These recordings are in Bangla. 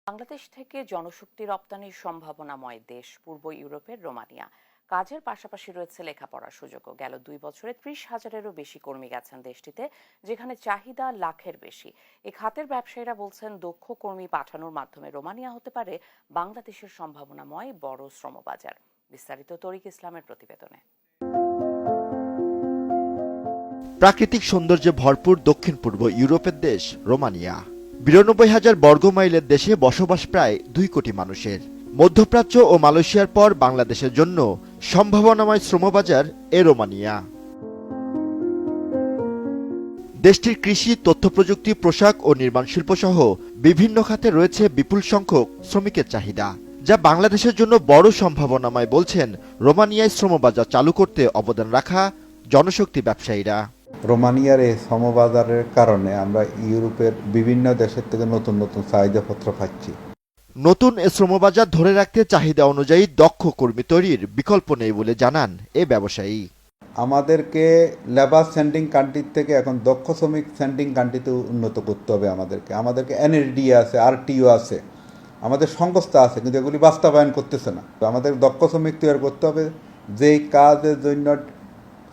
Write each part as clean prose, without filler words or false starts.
বাংলাদেশ থেকে জনশক্তি রপ্তানির সম্ভাবনাময় দেশ পূর্ব ইউরোপের রোমানিয়া। কাজের পাশাপাশি রয়েছে লেখাপড়ার সুযোগও। গেল 2 বছরে 30,000-এরও বেশি কর্মী গেছেন দেশটিতে, যেখানে চাহিদা লাখের বেশি। এই খাতের ব্যবসায়ীরা বলছেন, দক্ষ কর্মী পাঠানোর মাধ্যমে রোমানিয়া হতে পারে বাংলাদেশের সম্ভাবনাময় বড় শ্রমবাজার। বিস্তারিত তরিক ইসলামের প্রতিবেদনে। প্রাকৃতিক সৌন্দর্যে ভরপুর দক্ষিণ পূর্ব ইউরোপের দেশ রোমানিয়া। 92,000 বর্গমাইলের দেশে বসবাস প্রায় 2 কোটি মানুষের। মধ্যপ্রাচ্য ও মালয়েশিয়ার পর বাংলাদেশের জন্য সম্ভাবনাময় শ্রমবাজার এ রোমানিয়া। দেশটির কৃষি, তথ্যপ্রযুক্তি, পোশাক ও নির্মাণ শিল্প সহ বিভিন্ন খাতে রয়েছে বিপুল সংখ্যক শ্রমিকের চাহিদা, যা বাংলাদেশের জন্য বড় সম্ভাবনাময় বলছেন রোমানিয়ায় শ্রমবাজার চালু করতে অবদান রাখা জনশক্তি ব্যবসায়ীরা। রোমানিয়ার এই শ্রমবাজারের কারণে আমরা ইউরোপের বিভিন্ন দেশের থেকে নতুন নতুন চাহিদাপত্র পাচ্ছি। নতুন এ শ্রমবাজার ধরে রাখতে চাহিদা অনুযায়ী দক্ষ কর্মী তৈরির বিকল্প নেই বলে জানান এ ব্যবসায়ী। আমাদেরকে লেবার সেন্ডিং কান্ট্রির থেকে এখন দক্ষ শ্রমিক সেন্ডিং কান্ট্রিতে উন্নত করতে হবে। আমাদেরকে এনএসডি আছে, আরটিও আছে, আমাদের সংস্থা আছে, কিন্তু এগুলি বাস্তবায়ন করতেছে না। আমাদের দক্ষ শ্রমিক তৈরি করতে হবে, যেই কাজের জন্য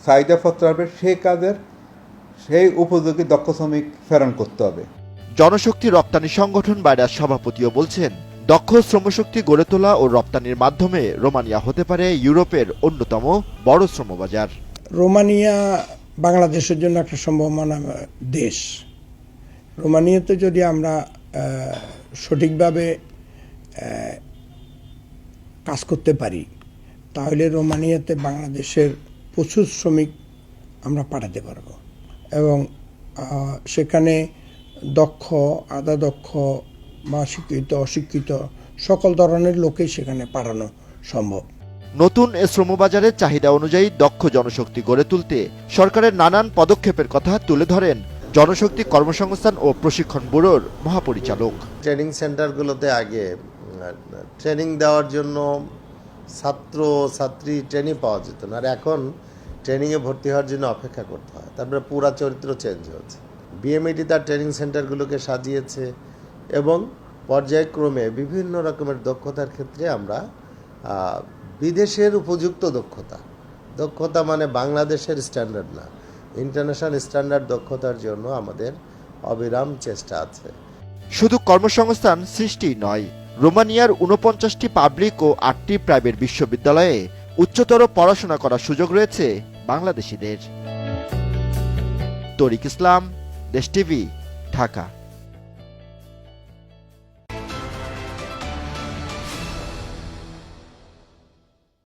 চাহিদাপত্র হবে সেই উপযোগী দক্ষ শ্রমিক প্রেরণ করতে হবে। জনশক্তি রপ্তানি সংগঠন বাইরার সভাপতিও বলছেন, দক্ষ শ্রমশক্তি গড়ে তোলা ও রপ্তানির মাধ্যমে রোমানিয়া হতে পারে ইউরোপের অন্যতম বড় শ্রমবাজার। রোমানিয়া বাংলাদেশের জন্য একটা সম্ভাবনা দেশ। রোমানিয়াতে যদি আমরা সঠিকভাবে কাজ করতে পারি, তাহলে রোমানিয়াতে বাংলাদেশের প্রচুর শ্রমিক আমরা পাঠাতে পারব এবং সেখানে দক্ষ, আধা দক্ষ বা শিক্ষিত, অশিক্ষিত সকল ধরনের লোকেই সেখানে পাঠানো সম্ভব। নতুন এ শ্রমবাজারের চাহিদা অনুযায়ী দক্ষ জনশক্তি গড়ে তুলতে সরকারের নানান পদক্ষেপের কথা তুলে ধরেন জনশক্তি কর্মসংস্থান ও প্রশিক্ষণ ব্যুরোর মহাপরিচালক। ট্রেনিং সেন্টারগুলোতে আগে ট্রেনিং দেওয়ার জন্য ছাত্রী ট্রেনিং পাওয়া যেত না, আর এখন ট্রেনিংয়ে ভর্তি হওয়ার জন্য অপেক্ষা করতে হয়। তারপরে পুরা চরিত্র চেঞ্জ হচ্ছে। বিএমইডি তার ট্রেনিং সেন্টারগুলোকে সাজিয়েছে এবং পর্যায়ক্রমে বিভিন্ন রকমের দক্ষতার ক্ষেত্রে আমরা বিদেশের উপযুক্ত দক্ষতা মানে বাংলাদেশের স্ট্যান্ডার্ড না, ইন্টারন্যাশনাল স্ট্যান্ডার্ড দক্ষতার জন্য আমাদের অবিরাম চেষ্টা আছে। শুধু কর্মসংস্থান সৃষ্টি নয়, রোমানিয়ার 49টি পাবলিক ও 8টি প্রাইভেট বিশ্ববিদ্যালয়ে উচ্চতর পড়াশোনা করার সুযোগ রয়েছে বাংলাদেশিদের। তরিক ইসলাম, দেশ টিভি, ঢাকা।